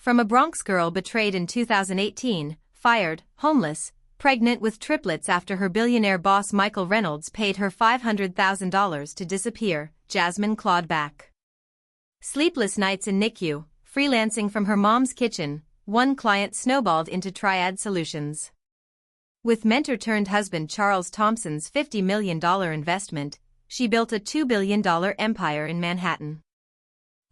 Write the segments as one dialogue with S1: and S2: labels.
S1: From a Bronx girl betrayed in 2018, fired, homeless, pregnant with triplets after her billionaire boss Michael Reynolds paid her $500,000 to disappear, Jasmine clawed back. Sleepless nights in NICU, freelancing from her mom's kitchen, one client snowballed into Triad Solutions. With mentor-turned-husband Charles Thompson's $50 million investment, she built a $2 billion empire in Manhattan.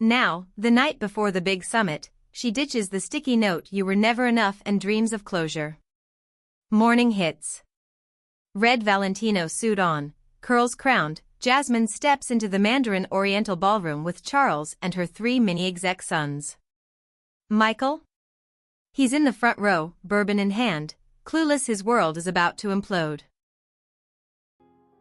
S1: Now, the night before the big summit, she ditches the sticky note "you were never enough" and dreams of closure. Morning hits. Red Valentino suit on, curls crowned, Jasmine steps into the Mandarin Oriental ballroom with Charles and her 3 mini-exec sons. Michael? He's in the front row, bourbon in hand, clueless his world is about to implode.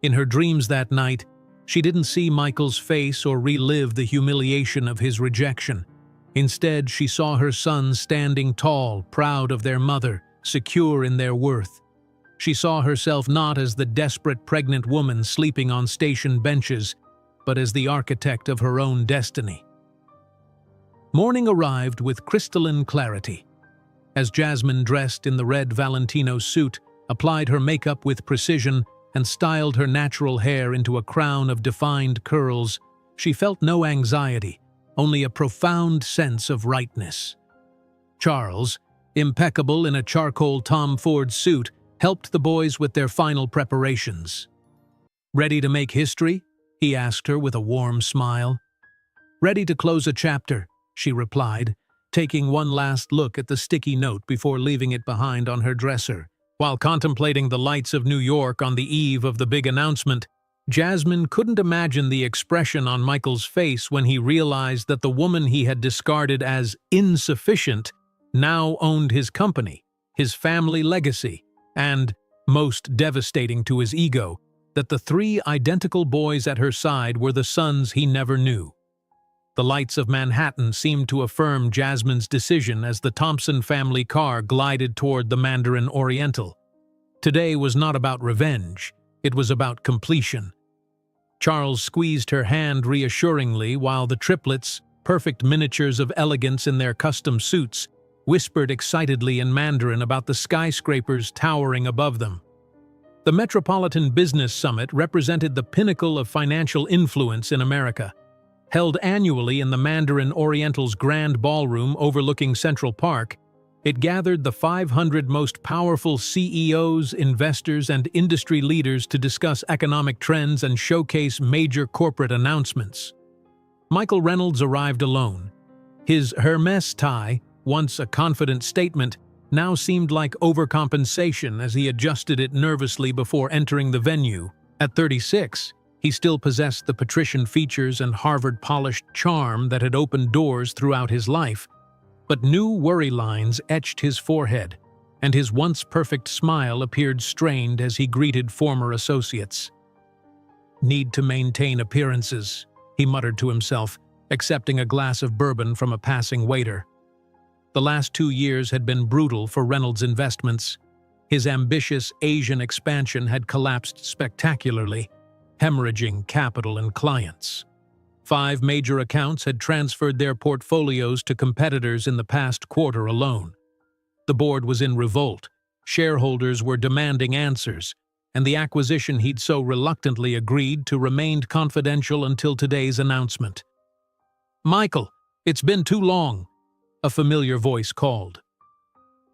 S2: In her dreams that night, she didn't see Michael's face or relive the humiliation of his rejection. Instead, she saw her sons standing tall, proud of their mother, secure in their worth. She saw herself not as the desperate pregnant woman sleeping on station benches, but as the architect of her own destiny. Morning arrived with crystalline clarity. As Jasmine, dressed in the red Valentino suit, applied her makeup with precision and styled her natural hair into a crown of defined curls, she felt no anxiety, only a profound sense of rightness. Charles, impeccable in a charcoal Tom Ford suit, helped the boys with their final preparations. "Ready to make history?" he asked her with a warm smile. "Ready to close a chapter," she replied, taking one last look at the sticky note before leaving it behind on her dresser. While contemplating the lights of New York on the eve of the big announcement, Jasmine couldn't imagine the expression on Michael's face when he realized that the woman he had discarded as insufficient now owned his company, his family legacy, and, most devastating to his ego, that the 3 identical boys at her side were the sons he never knew. The lights of Manhattan seemed to affirm Jasmine's decision as the Thompson family car glided toward the Mandarin Oriental. Today was not about revenge, it was about completion. Charles squeezed her hand reassuringly while the triplets, perfect miniatures of elegance in their custom suits, whispered excitedly in Mandarin about the skyscrapers towering above them. The Metropolitan Business Summit represented the pinnacle of financial influence in America. Held annually in the Mandarin Oriental's grand ballroom overlooking Central Park, it gathered the 500 most powerful CEOs, investors, and industry leaders to discuss economic trends and showcase major corporate announcements. Michael Reynolds arrived alone. His Hermes tie, once a confident statement, now seemed like overcompensation as he adjusted it nervously before entering the venue. At 36, he still possessed the patrician features and Harvard-polished charm that had opened doors throughout his life, but new worry lines etched his forehead, and his once perfect smile appeared strained as he greeted former associates. "Need to maintain appearances," he muttered to himself, accepting a glass of bourbon from a passing waiter. The last 2 years had been brutal for Reynolds Investments. His ambitious Asian expansion had collapsed spectacularly, hemorrhaging capital and clients. 5 major accounts had transferred their portfolios to competitors in the past quarter alone. The board was in revolt, shareholders were demanding answers, and the acquisition he'd so reluctantly agreed to remained confidential until today's announcement. "Michael, it's been too long," a familiar voice called.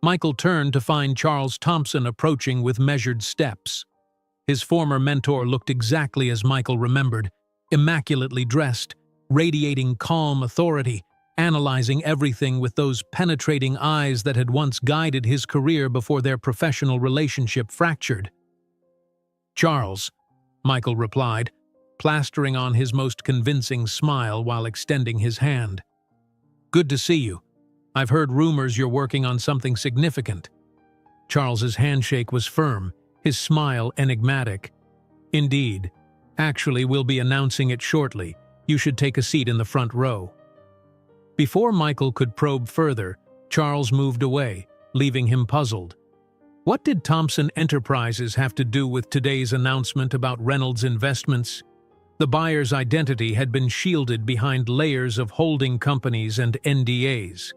S2: Michael turned to find Charles Thompson approaching with measured steps. His former mentor looked exactly as Michael remembered, immaculately dressed, radiating calm authority, analyzing everything with those penetrating eyes that had once guided his career before their professional relationship fractured. "Charles," Michael replied, plastering on his most convincing smile while extending his hand. "Good to see you. I've heard rumors you're working on something significant." Charles's handshake was firm, his smile enigmatic. "Indeed. Actually, we'll be announcing it shortly. You should take a seat in the front row." Before Michael could probe further, Charles moved away, leaving him puzzled. What did Thompson Enterprises have to do with today's announcement about Reynolds Investments? The buyer's identity had been shielded behind layers of holding companies and NDAs.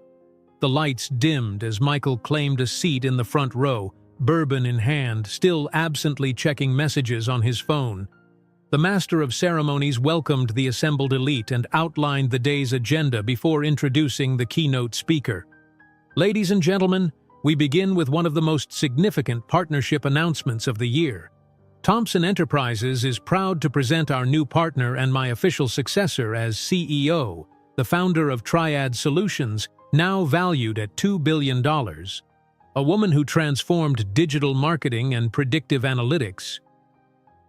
S2: The lights dimmed as Michael claimed a seat in the front row, bourbon in hand, still absently checking messages on his phone. The master of ceremonies welcomed the assembled elite and outlined the day's agenda before introducing the keynote speaker. Ladies and gentlemen, we begin with one of the most significant partnership announcements of the year. Thompson Enterprises is proud to present our new partner and my official successor as CEO, the founder of Triad Solutions, now valued at $2 billion. A woman who transformed digital marketing and predictive analytics.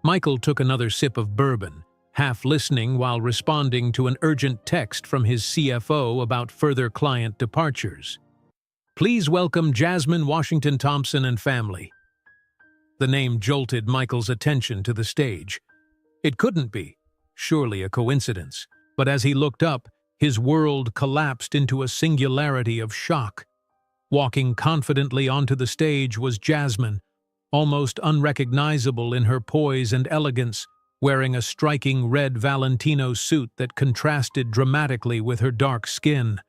S2: Michael took another sip of bourbon, half listening while responding to an urgent text from his CFO about further client departures. Please welcome Jasmine Washington Thompson and family. The name jolted Michael's attention to the stage. It couldn't be, surely a coincidence, but as he looked up, his world collapsed into a singularity of shock. Walking confidently onto the stage was Jasmine, almost unrecognizable in her poise and elegance, wearing a striking red Valentino suit that contrasted dramatically with her dark skin.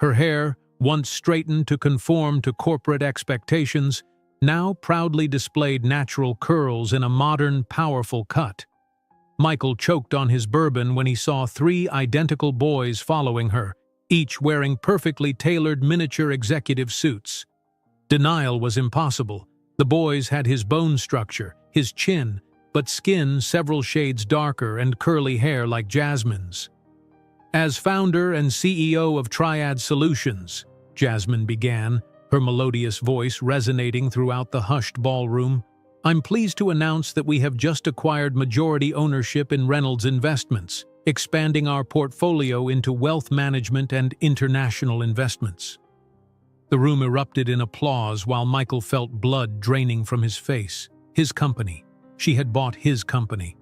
S2: Her hair, once straightened to conform to corporate expectations, now proudly displayed natural curls in a modern, powerful cut. Michael choked on his bourbon when he saw 3 identical boys following her, each wearing perfectly tailored miniature executive suits. Denial was impossible. The boys had his bone structure, his chin, but skin several shades darker and curly hair like Jasmine's. As founder and CEO of Triad Solutions, Jasmine began, her melodious voice resonating throughout the hushed ballroom, I'm pleased to announce that we have just acquired majority ownership in Reynolds Investments, expanding our portfolio into wealth management and international investments. The room erupted in applause while Michael felt blood draining from his face. His company. She had bought his company.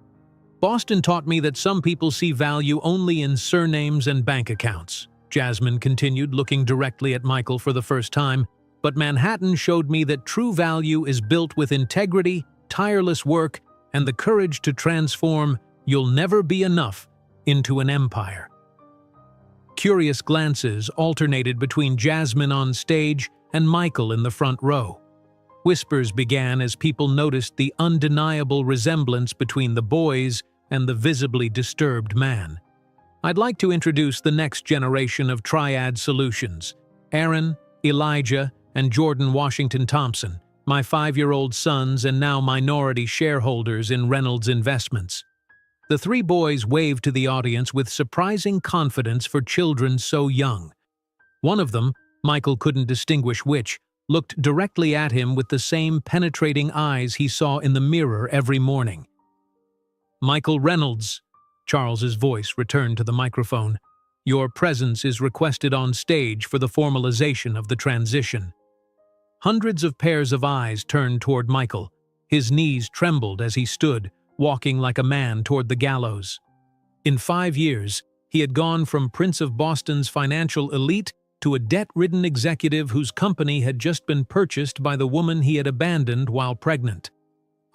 S2: Boston taught me that some people see value only in surnames and bank accounts, Jasmine continued, looking directly at Michael for the first time, but Manhattan showed me that true value is built with integrity, tireless work, and the courage to transform "you'll never be enough" into an empire. Curious glances alternated between Jasmine on stage and Michael in the front row. Whispers began as people noticed the undeniable resemblance between the boys and the visibly disturbed man. I'd like to introduce the next generation of Triad Solutions, Aaron, Elijah, and Jordan Washington Thompson, my 5-year-old sons and now minority shareholders in Reynolds Investments. The 3 boys waved to the audience with surprising confidence for children so young. One of them, Michael couldn't distinguish which, looked directly at him with the same penetrating eyes he saw in the mirror every morning. Michael Reynolds, Charles's voice returned to the microphone. Your presence is requested on stage for the formalization of the transition. Hundreds of pairs of eyes turned toward Michael. His knees trembled as he stood, walking like a man toward the gallows. In 5 years, he had gone from Prince of Boston's financial elite to a debt-ridden executive whose company had just been purchased by the woman he had abandoned while pregnant.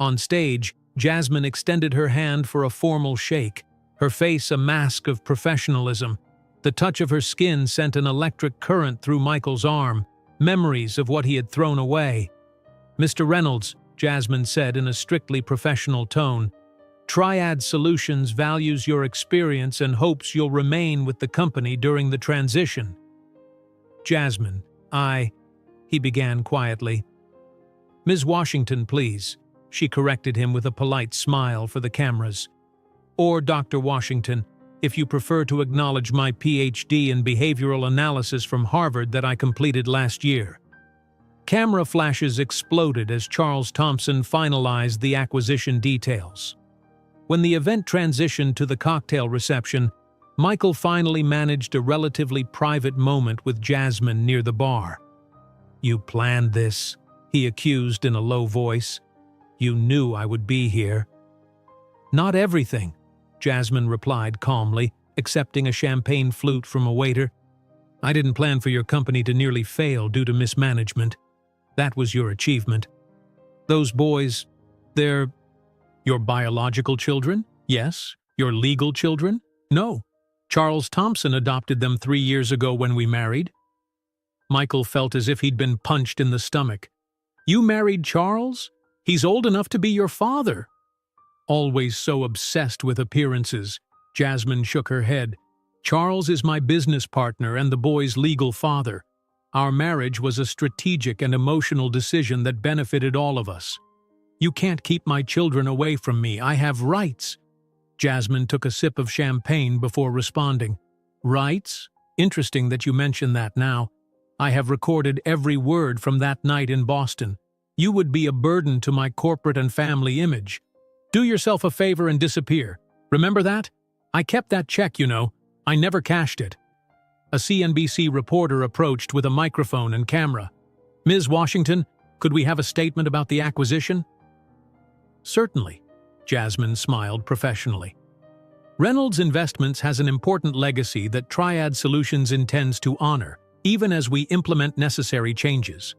S2: On stage, Jasmine extended her hand for a formal shake, her face a mask of professionalism. The touch of her skin sent an electric current through Michael's arm, memories of what he had thrown away. Mr. Reynolds, Jasmine said in a strictly professional tone, Triad Solutions values your experience and hopes you'll remain with the company during the transition. Jasmine, he began quietly. Ms. Washington, please, she corrected him with a polite smile for the cameras. Or Dr. Washington, if you prefer to acknowledge my Ph.D. in behavioral analysis from Harvard that I completed last year. Camera flashes exploded as Charles Thompson finalized the acquisition details. When the event transitioned to the cocktail reception, Michael finally managed a relatively private moment with Jasmine near the bar. You planned this, he accused in a low voice. You knew I would be here. Not everything, Jasmine replied calmly, accepting a champagne flute from a waiter. I didn't plan for your company to nearly fail due to mismanagement. That was your achievement. Those boys, they're your biological children? Yes. Your legal children? No. Charles Thompson adopted them 3 years ago when we married. Michael felt as if he'd been punched in the stomach. "You married Charles? He's old enough to be your father." Always so obsessed with appearances, Jasmine shook her head. "Charles is my business partner and the boy's legal father. Our marriage was a strategic and emotional decision that benefited all of us. You can't keep my children away from me. I have rights." Jasmine took a sip of champagne before responding. "Rights? Interesting that you mention that now. I have recorded every word from that night in Boston. You would be a burden to my corporate and family image. Do yourself a favor and disappear. Remember that? I kept that check, you know. I never cashed it." A CNBC reporter approached with a microphone and camera. "Ms. Washington, could we have a statement about the acquisition?" "Certainly," Jasmine smiled professionally. "Reynolds Investments has an important legacy that Triad Solutions intends to honor, even as we implement necessary changes.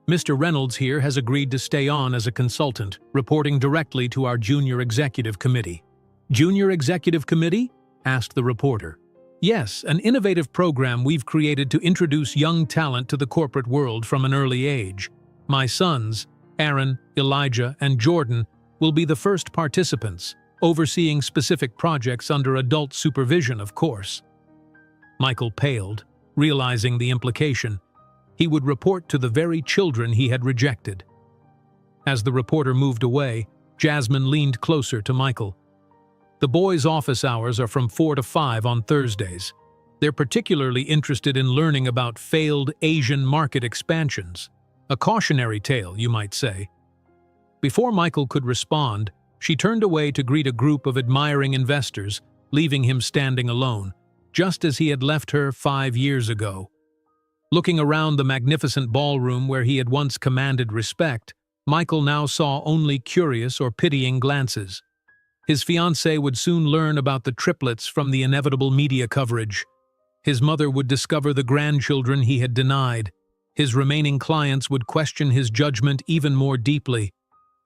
S2: Mr. Reynolds here has agreed to stay on as a consultant, reporting directly to our Junior Executive Committee." "Junior Executive Committee?" asked the reporter. "Yes, an innovative program we've created to introduce young talent to the corporate world from an early age. My sons, Aaron, Elijah, and Jordan, will be the first participants, overseeing specific projects under adult supervision, of course." Michael paled, realizing the implication. He would report to the very children he had rejected. As the reporter moved away, Jasmine leaned closer to Michael. "The boys' office hours are from 4 to 5 on Thursdays. They're particularly interested in learning about failed Asian market expansions. A cautionary tale, you might say." Before Michael could respond, she turned away to greet a group of admiring investors, leaving him standing alone, just as he had left her 5 years ago. Looking around the magnificent ballroom where he had once commanded respect, Michael now saw only curious or pitying glances. His fiancée would soon learn about the triplets from the inevitable media coverage. His mother would discover the grandchildren he had denied. His remaining clients would question his judgment even more deeply.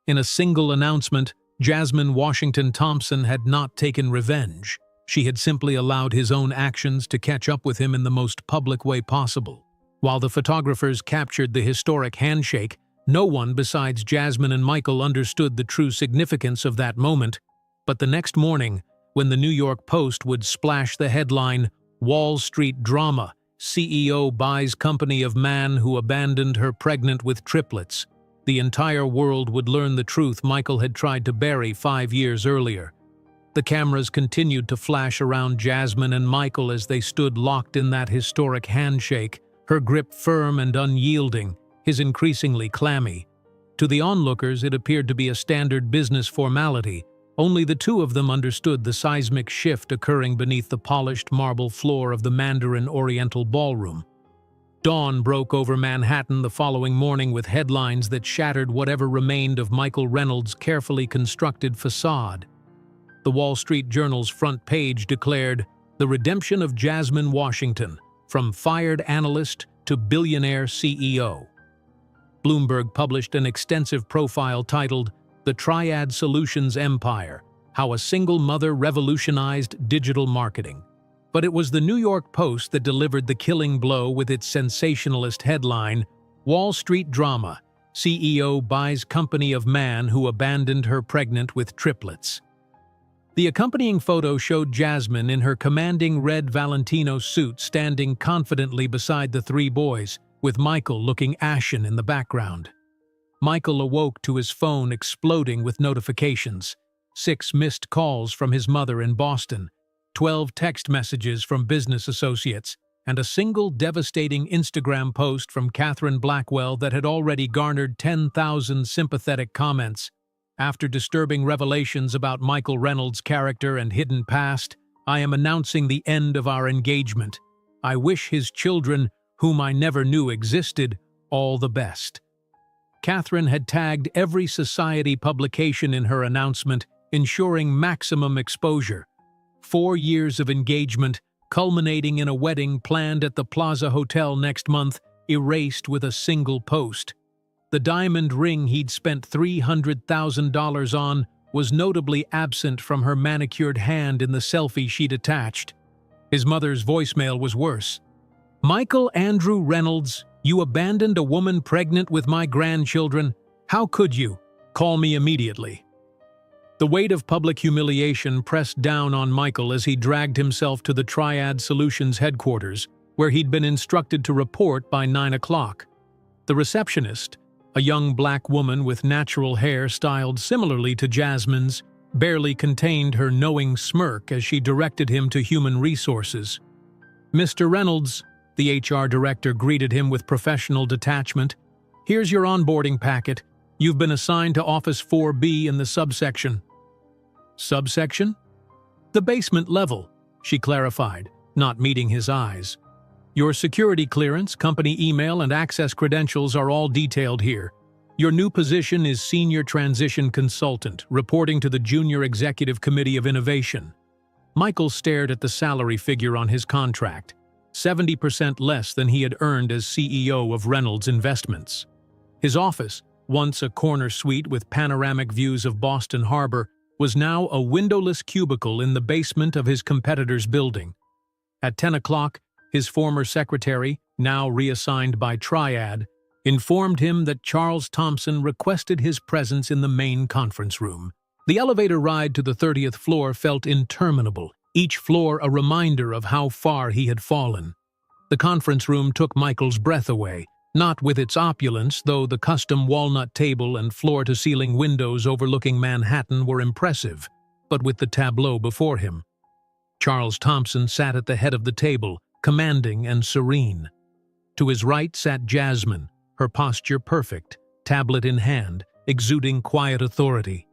S2: In a single announcement, Jasmine Washington Thompson had not taken revenge. She had simply allowed his own actions to catch up with him in the most public way possible. While the photographers captured the historic handshake, no one besides Jasmine and Michael understood the true significance of that moment. But the next morning, when the New York Post would splash the headline, "Wall Street Drama, CEO Buys Company of Man Who Abandoned Her Pregnant with Triplets," the entire world would learn the truth Michael had tried to bury 5 years earlier. The cameras continued to flash around Jasmine and Michael as they stood locked in that historic handshake, her grip firm and unyielding, his increasingly clammy. To the onlookers, it appeared to be a standard business formality. Only the two of them understood the seismic shift occurring beneath the polished marble floor of the Mandarin Oriental Ballroom. Dawn broke over Manhattan the following morning with headlines that shattered whatever remained of Michael Reynolds' carefully constructed facade. The Wall Street Journal's front page declared, "The redemption of Jasmine Washington, from fired analyst to billionaire CEO." Bloomberg published an extensive profile titled, "The Triad Solutions Empire, How a Single Mother Revolutionized Digital Marketing." But it was the New York Post that delivered the killing blow with its sensationalist headline, "Wall Street Drama, CEO Buys Company of Man Who Abandoned Her Pregnant with Triplets." The accompanying photo showed Jasmine in her commanding red Valentino suit standing confidently beside the 3 boys, with Michael looking ashen in the background. Michael awoke to his phone exploding with notifications. 6 missed calls from his mother in Boston, 12 text messages from business associates, and a single devastating Instagram post from Catherine Blackwell that had already garnered 10,000 sympathetic comments. "After disturbing revelations about Michael Reynolds' character and hidden past, I am announcing the end of our engagement. I wish his children, whom I never knew existed, all the best." Catherine had tagged every society publication in her announcement, ensuring maximum exposure. 4 years of engagement, culminating in a wedding planned at the Plaza Hotel next month, erased with a single post. The diamond ring he'd spent $300,000 on was notably absent from her manicured hand in the selfie she'd attached. His mother's voicemail was worse. Michael Andrew Reynolds, you abandoned a woman pregnant with my grandchildren. How could you? Call me immediately. The weight of public humiliation pressed down on Michael as he dragged himself to the Triad Solutions headquarters, where he'd been instructed to report by 9 o'clock. The receptionist, a young black woman with natural hair styled similarly to Jasmine's, barely contained her knowing smirk as she directed him to human resources. Mr. Reynolds, the HR director greeted him with professional detachment. Here's your onboarding packet. You've been assigned to Office 4B in the subsection. Subsection? The basement level, she clarified, not meeting his eyes. Your security clearance, company email, and access credentials are all detailed here. Your new position is Senior Transition Consultant, reporting to the Junior Executive Committee of Innovation. Michael stared at the salary figure on his contract, 70% less than he had earned as CEO of Reynolds Investments. His office, once a corner suite with panoramic views of Boston Harbor, was now a windowless cubicle in the basement of his competitor's building. At 10 o'clock, his former secretary, now reassigned by Triad, informed him that Charles Thompson requested his presence in the main conference room. The elevator ride to the 30th floor felt interminable, each floor a reminder of how far he had fallen. The conference room took Michael's breath away, not with its opulence, though the custom walnut table and floor-to-ceiling windows overlooking Manhattan were impressive, but with the tableau before him. Charles Thompson sat at the head of the table, commanding and serene. To his right sat Jasmine, her posture perfect, tablet in hand, exuding quiet authority.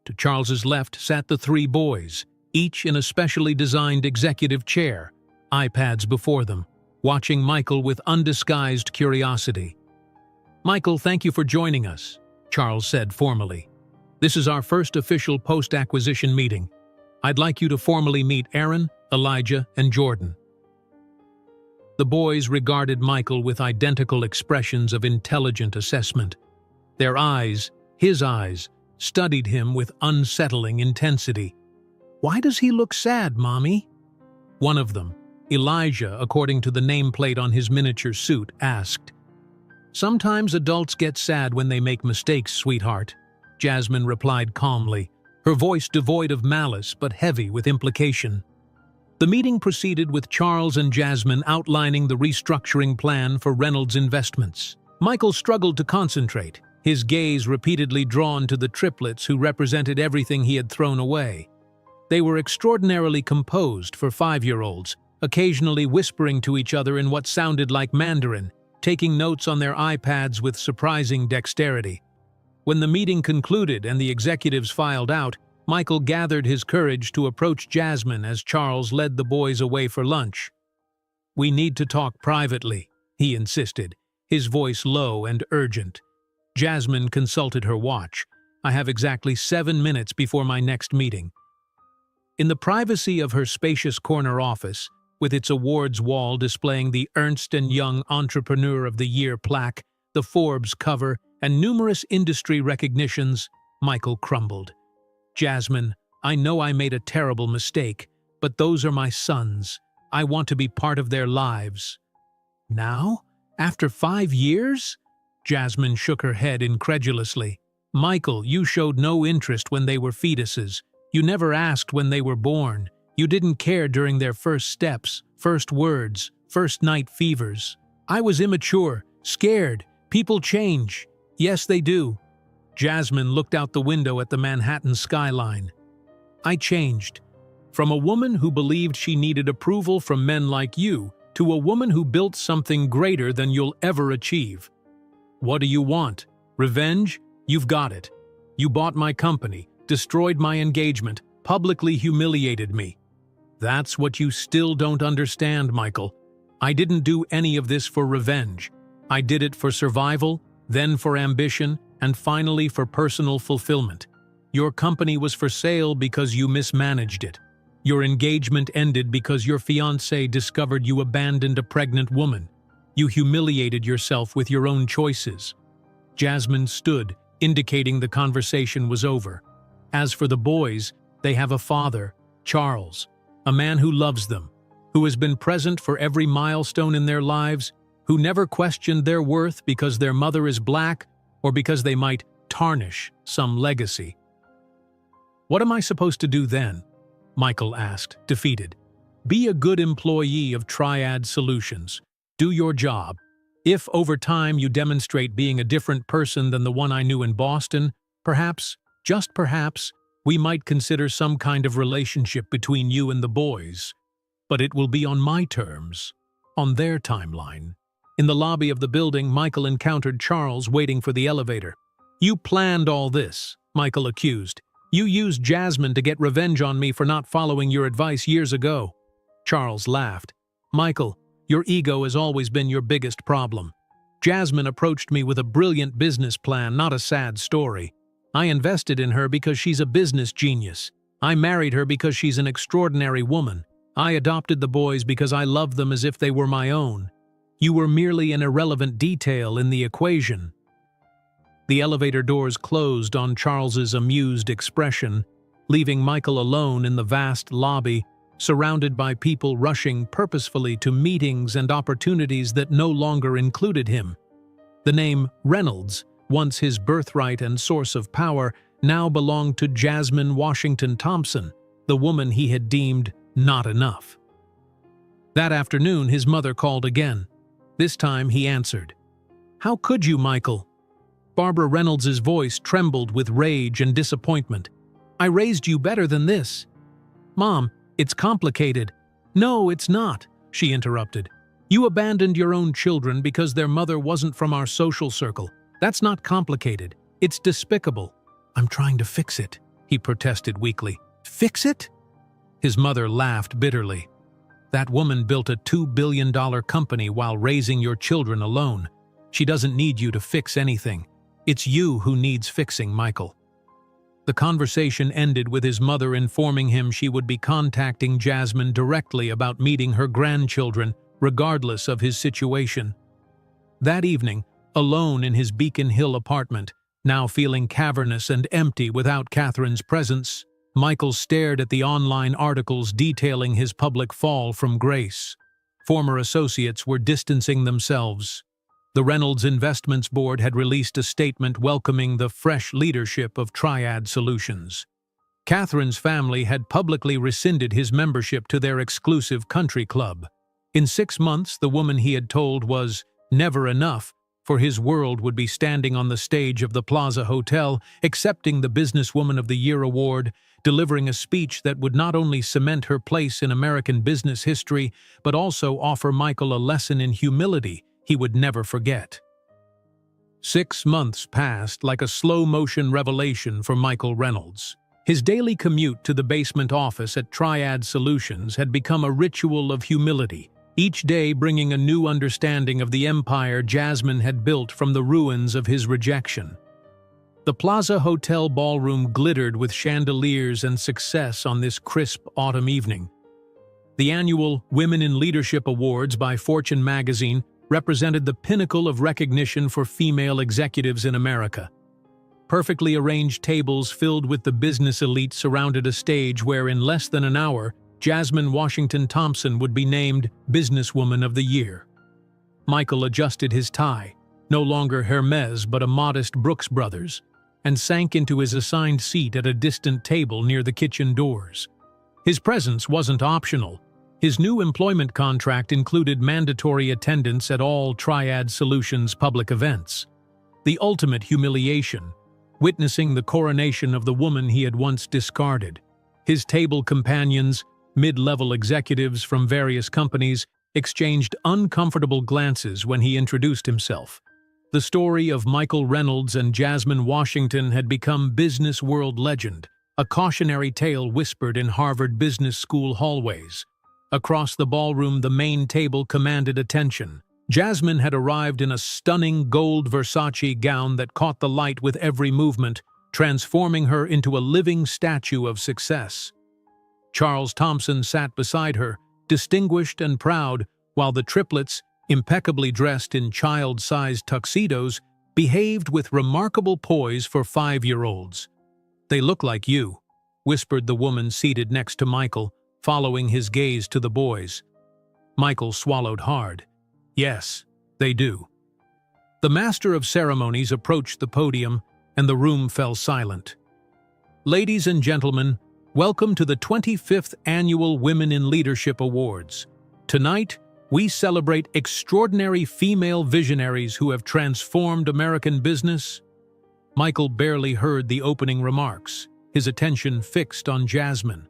S2: To Charles's left sat the three boys, each in a specially designed executive chair, iPads before them, watching Michael with undisguised curiosity. "Michael, thank you for joining us," Charles said formally. "This is our first official post-acquisition meeting. I'd like you to formally meet Aaron, Elijah, and Jordan." The boys regarded Michael with identical expressions of intelligent assessment. Their eyes, his eyes, studied him with unsettling intensity. "Why does he look sad, Mommy?" One of them, Elijah, according to the nameplate on his miniature suit, asked. "Sometimes adults get sad when they make mistakes, sweetheart," Jasmine replied calmly, her voice devoid of malice but heavy with implication. The meeting proceeded with Charles and Jasmine outlining the restructuring plan for Reynolds Investments. Michael struggled to concentrate, his gaze repeatedly drawn to the triplets who represented everything he had thrown away. They were extraordinarily composed for 5-year-olds, occasionally whispering to each other in what sounded like Mandarin, taking notes on their iPads with surprising dexterity. When the meeting concluded and the executives filed out, Michael gathered his courage to approach Jasmine as Charles led the boys away for lunch. "We need to talk privately," he insisted, his voice low and urgent. Jasmine consulted her watch. "I have exactly 7 minutes before my next meeting." In the privacy of her spacious corner office, with its awards wall displaying the Ernst & Young Entrepreneur of the Year plaque, the Forbes cover, and numerous industry recognitions, Michael crumbled. "Jasmine, I know I made a terrible mistake, but those are my sons. I want to be part of their lives." "Now? After 5 years?" Jasmine shook her head incredulously. "Michael, you showed no interest when they were fetuses. You never asked when they were born. You didn't care during their first steps, first words, first night fevers. I was immature, scared. People change. Yes, they do." Jasmine looked out the window at the Manhattan skyline. "I changed. From a woman who believed she needed approval from men like you to a woman who built something greater than you'll ever achieve. What do you want? Revenge? You've got it. You bought my company, destroyed my engagement, publicly humiliated me. That's what you still don't understand, Michael. I didn't do any of this for revenge. I did it for survival, then for ambition, and finally for personal fulfillment. Your company was for sale because you mismanaged it. Your engagement ended because your fiancé discovered you abandoned a pregnant woman. You humiliated yourself with your own choices." Jasmine stood, indicating the conversation was over. "As for the boys, they have a father, Charles, a man who loves them. who has been present for every milestone in their lives, who never questioned their worth because their mother is black or because they might tarnish some legacy. "What am I supposed to do then?" Michael asked, defeated. "Be a good employee of Triad Solutions. Do your job. If over time you demonstrate being a different person than the one I knew in Boston, perhaps, just perhaps, we might consider some kind of relationship between you and the boys. But it will be on my terms, on their timeline." In the lobby of the building, Michael encountered Charles waiting for the elevator. "You planned all this," Michael accused. "You used Jasmine to get revenge on me for not following your advice years ago." Charles laughed. "Michael, your ego has always been your biggest problem. Jasmine approached me with a brilliant business plan, not a sad story. I invested in her because she's a business genius. I married her because she's an extraordinary woman. I adopted the boys because I loved them as if they were my own. You were merely an irrelevant detail in the equation." The elevator doors closed on Charles's amused expression, leaving Michael alone in the vast lobby, surrounded by people rushing purposefully to meetings and opportunities that no longer included him. The name Reynolds, once his birthright and source of power, now belonged to Jasmine Washington Thompson, the woman he had deemed not enough. That afternoon, his mother called again. This time he answered. "How could you, Michael?" Barbara Reynolds's voice trembled with rage and disappointment. "I raised you better than this." "Mom, it's complicated." "No, it's not," she interrupted. "You abandoned your own children because their mother wasn't from our social circle. That's not complicated. It's despicable." "I'm trying to fix it," he protested weakly. "Fix it?" His mother laughed bitterly. "That woman built a $2 billion company while raising your children alone. She doesn't need you to fix anything. It's you who needs fixing, Michael." The conversation ended with his mother informing him she would be contacting Jasmine directly about meeting her grandchildren, regardless of his situation. That evening, alone in his Beacon Hill apartment, now feeling cavernous and empty without Catherine's presence, Michael stared at the online articles detailing his public fall from grace. Former associates were distancing themselves. The Reynolds Investments Board had released a statement welcoming the fresh leadership of Triad Solutions. Catherine's family had publicly rescinded his membership to their exclusive country club. In 6 months, the woman he had told was never enough, for his world would be standing on the stage of the Plaza Hotel, accepting the Businesswoman of the Year award, delivering a speech that would not only cement her place in American business history, but also offer Michael a lesson in humility he would never forget. 6 months passed like a slow-motion revelation for Michael Reynolds. His daily commute to the basement office at Triad Solutions had become a ritual of humility, each day bringing a new understanding of the empire Jasmine had built from the ruins of his rejection. The Plaza Hotel ballroom glittered with chandeliers and success on this crisp autumn evening. The annual Women in Leadership Awards by Fortune magazine represented the pinnacle of recognition for female executives in America. Perfectly arranged tables filled with the business elite surrounded a stage where in less than an hour, Jasmine Washington Thompson would be named Businesswoman of the Year. Michael adjusted his tie, no longer Hermes but a modest Brooks Brothers, and sank into his assigned seat at a distant table near the kitchen doors. His presence wasn't optional. His new employment contract included mandatory attendance at all Triad Solutions public events. The ultimate humiliation, witnessing the coronation of the woman he had once discarded. His table companions, mid-level executives from various companies, exchanged uncomfortable glances when he introduced himself. The story of Michael Reynolds and Jasmine Washington had become business world legend, a cautionary tale whispered in Harvard Business School hallways. Across the ballroom, the main table commanded attention. Jasmine had arrived in a stunning gold Versace gown that caught the light with every movement, transforming her into a living statue of success. Charles Thompson sat beside her, distinguished and proud, while the triplets, impeccably dressed in child-sized tuxedos, behaved with remarkable poise for 5-year-olds. "They look like you," whispered the woman seated next to Michael, following his gaze to the boys. Michael swallowed hard. Yes, they do. The master of ceremonies approached the podium, and the room fell silent. Ladies and gentlemen, welcome to the 25th Annual Women in Leadership Awards. Tonight, we celebrate extraordinary female visionaries who have transformed American business. Michael barely heard the opening remarks, his attention fixed on Jasmine.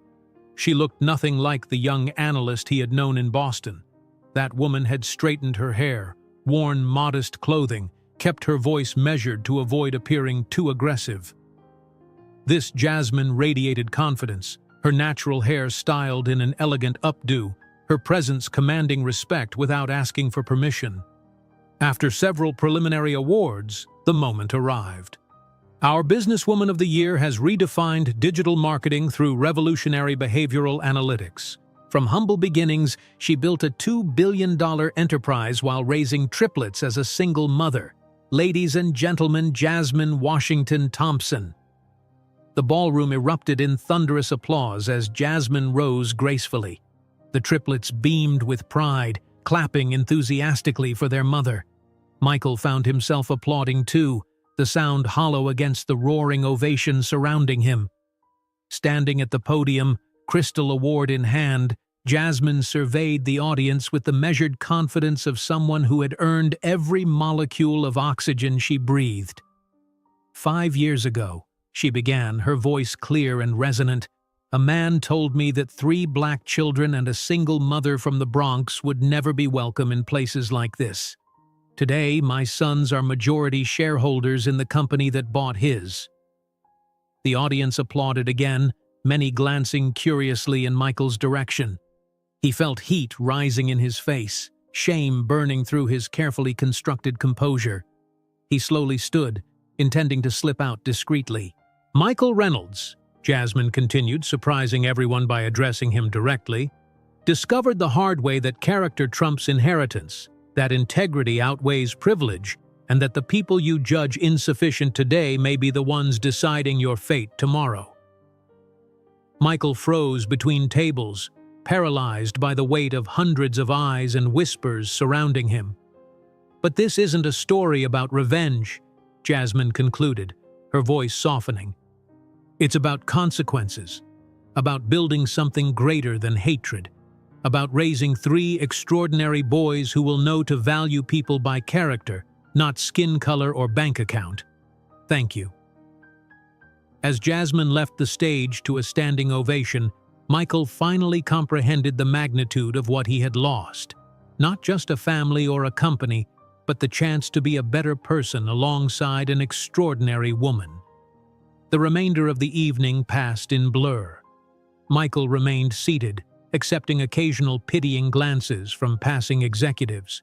S2: She looked nothing like the young analyst he had known in Boston. That woman had straightened her hair, worn modest clothing, kept her voice measured to avoid appearing too aggressive. This Jasmine radiated confidence, her natural hair styled in an elegant updo, her presence commanding respect without asking for permission. After several preliminary awards, the moment arrived. Our Businesswoman of the Year has redefined digital marketing through revolutionary behavioral analytics. From humble beginnings, she built a $2 billion enterprise while raising triplets as a single mother. Ladies and gentlemen, Jasmine Washington Thompson. The ballroom erupted in thunderous applause as Jasmine rose gracefully. The triplets beamed with pride, clapping enthusiastically for their mother. Michael found himself applauding too, the sound hollow against the roaring ovation surrounding him. Standing at the podium, crystal award in hand, Jasmine surveyed the audience with the measured confidence of someone who had earned every molecule of oxygen she breathed. 5 years ago, she began, her voice clear and resonant, a man told me that 3 black children and a single mother from the Bronx would never be welcome in places like this. Today, my sons are majority shareholders in the company that bought his. The audience applauded again, many glancing curiously in Michael's direction. He felt heat rising in his face, shame burning through his carefully constructed composure. He slowly stood, intending to slip out discreetly. Michael Reynolds, Jasmine continued, surprising everyone by addressing him directly, discovered the hard way that character trumps inheritance, that integrity outweighs privilege, and that the people you judge insufficient today may be the ones deciding your fate tomorrow. Michael froze between tables, paralyzed by the weight of hundreds of eyes and whispers surrounding him. But this isn't a story about revenge, Jasmine concluded, her voice softening. It's about consequences, about building something greater than hatred, about raising 3 extraordinary boys who will know to value people by character, not skin color or bank account. Thank you. As Jasmine left the stage to a standing ovation, Michael finally comprehended the magnitude of what he had lost. Not just a family or a company, but the chance to be a better person alongside an extraordinary woman. The remainder of the evening passed in blur. Michael remained seated, accepting occasional pitying glances from passing executives.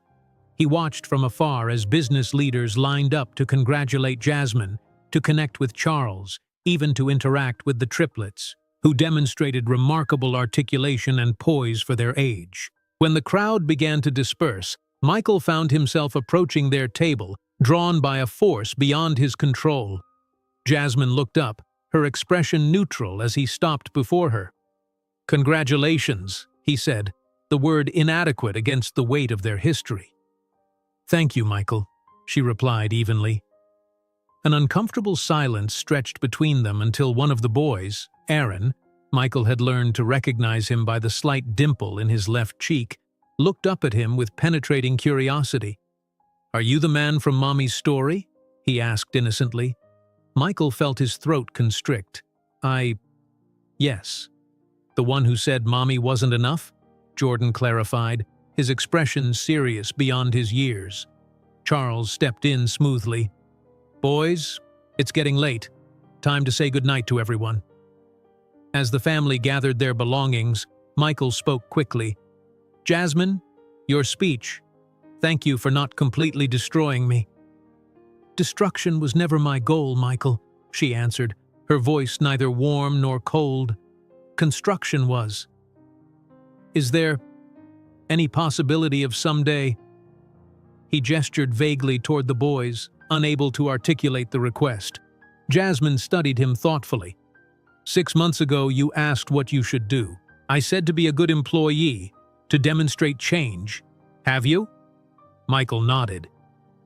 S2: He watched from afar as business leaders lined up to congratulate Jasmine, to connect with Charles, even to interact with the triplets, who demonstrated remarkable articulation and poise for their age. When the crowd began to disperse, Michael found himself approaching their table, drawn by a force beyond his control. Jasmine looked up, her expression neutral as he stopped before her. "Congratulations," he said, the word inadequate against the weight of their history. "Thank you, Michael," she replied evenly. An uncomfortable silence stretched between them until one of the boys, Aaron, Michael had learned to recognize him by the slight dimple in his left cheek, looked up at him with penetrating curiosity. "Are you the man from Mommy's story?" he asked innocently. Michael felt his throat constrict. Yes. The one who said Mommy wasn't enough?" Jordan clarified, his expression serious beyond his years. Charles stepped in smoothly. "Boys, it's getting late. Time to say goodnight to everyone." As the family gathered their belongings, Michael spoke quickly. "Jasmine, your speech. Thank you for not completely destroying me." "Destruction was never my goal, Michael," she answered, her voice neither warm nor cold. "Construction was. Is there any possibility of someday?" He gestured vaguely toward the boys, unable to articulate the request. Jasmine studied him thoughtfully. 6 months ago, you asked what you should do. I said to be a good employee, To demonstrate change. Have you? Michael nodded.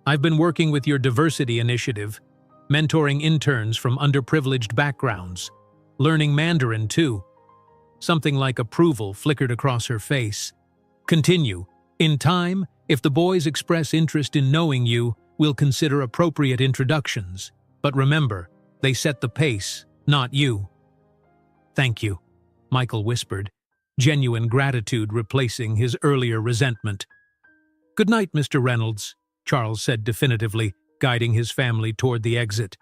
S2: I've been working with your diversity initiative, mentoring interns from underprivileged backgrounds, learning Mandarin too. Something like approval flickered across her face. Continue. In time, if the boys express interest in knowing you, we'll consider appropriate introductions. But remember, they set the pace, not you. Thank you, Michael whispered, genuine gratitude replacing his earlier resentment. Good night, Mr. Reynolds, Charles said definitively, guiding his family toward the exit.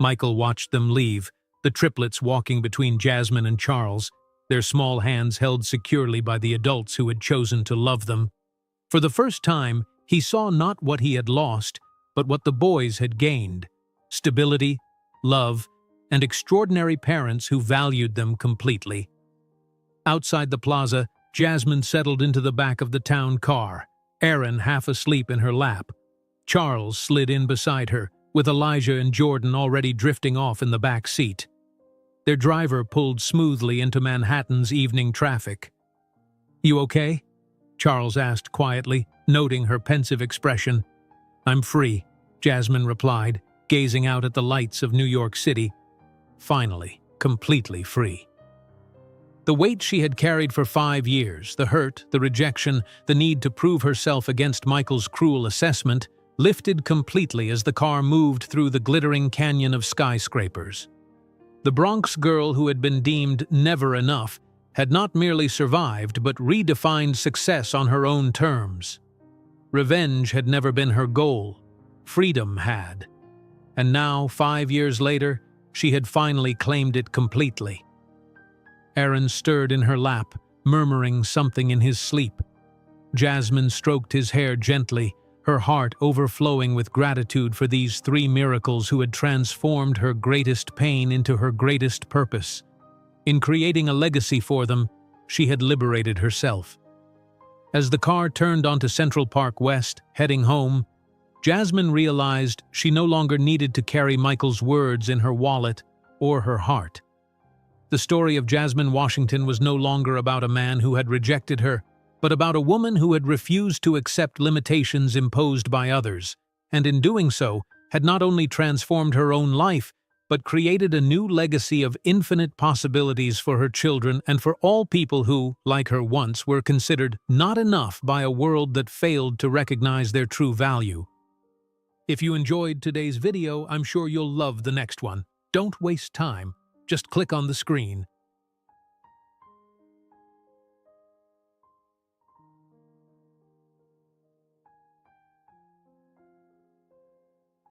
S2: Michael watched them leave, the triplets walking between Jasmine and Charles, their small hands held securely by the adults who had chosen to love them. For the first time, he saw not what he had lost, but what the boys had gained: stability, love, and extraordinary parents who valued them completely. Outside the plaza, Jasmine settled into the back of the town car, Erin half asleep in her lap. Charles slid in beside her, with Elijah and Jordan already drifting off in the back seat. Their driver pulled smoothly into Manhattan's evening traffic. You okay? Charles asked quietly, noting her pensive expression. I'm free, Jasmine replied, gazing out at the lights of New York City. Finally, completely free. The weight she had carried for 5 years, the hurt, the rejection, the need to prove herself against Michael's cruel assessment, lifted completely as the car moved through the glittering canyon of skyscrapers. The Bronx girl who had been deemed never enough had not merely survived but redefined success on her own terms. Revenge had never been her goal. Freedom had. And now, 5 years later, she had finally claimed it completely. Erin stirred in her lap, murmuring something in his sleep. Jasmine stroked his hair gently, her heart overflowing with gratitude for these 3 miracles who had transformed her greatest pain into her greatest purpose. In creating a legacy for them, she had liberated herself. As the car turned onto Central Park West, heading home, Jasmine realized she no longer needed to carry Michael's words in her wallet or her heart. The story of Jasmine Washington was no longer about a man who had rejected her, but about a woman who had refused to accept limitations imposed by others, and in doing so, had not only transformed her own life, but created a new legacy of infinite possibilities for her children and for all people who, like her once, were considered not enough by a world that failed to recognize their true value. If you enjoyed today's video, I'm sure you'll love the next one. Don't waste time. Just click on the screen.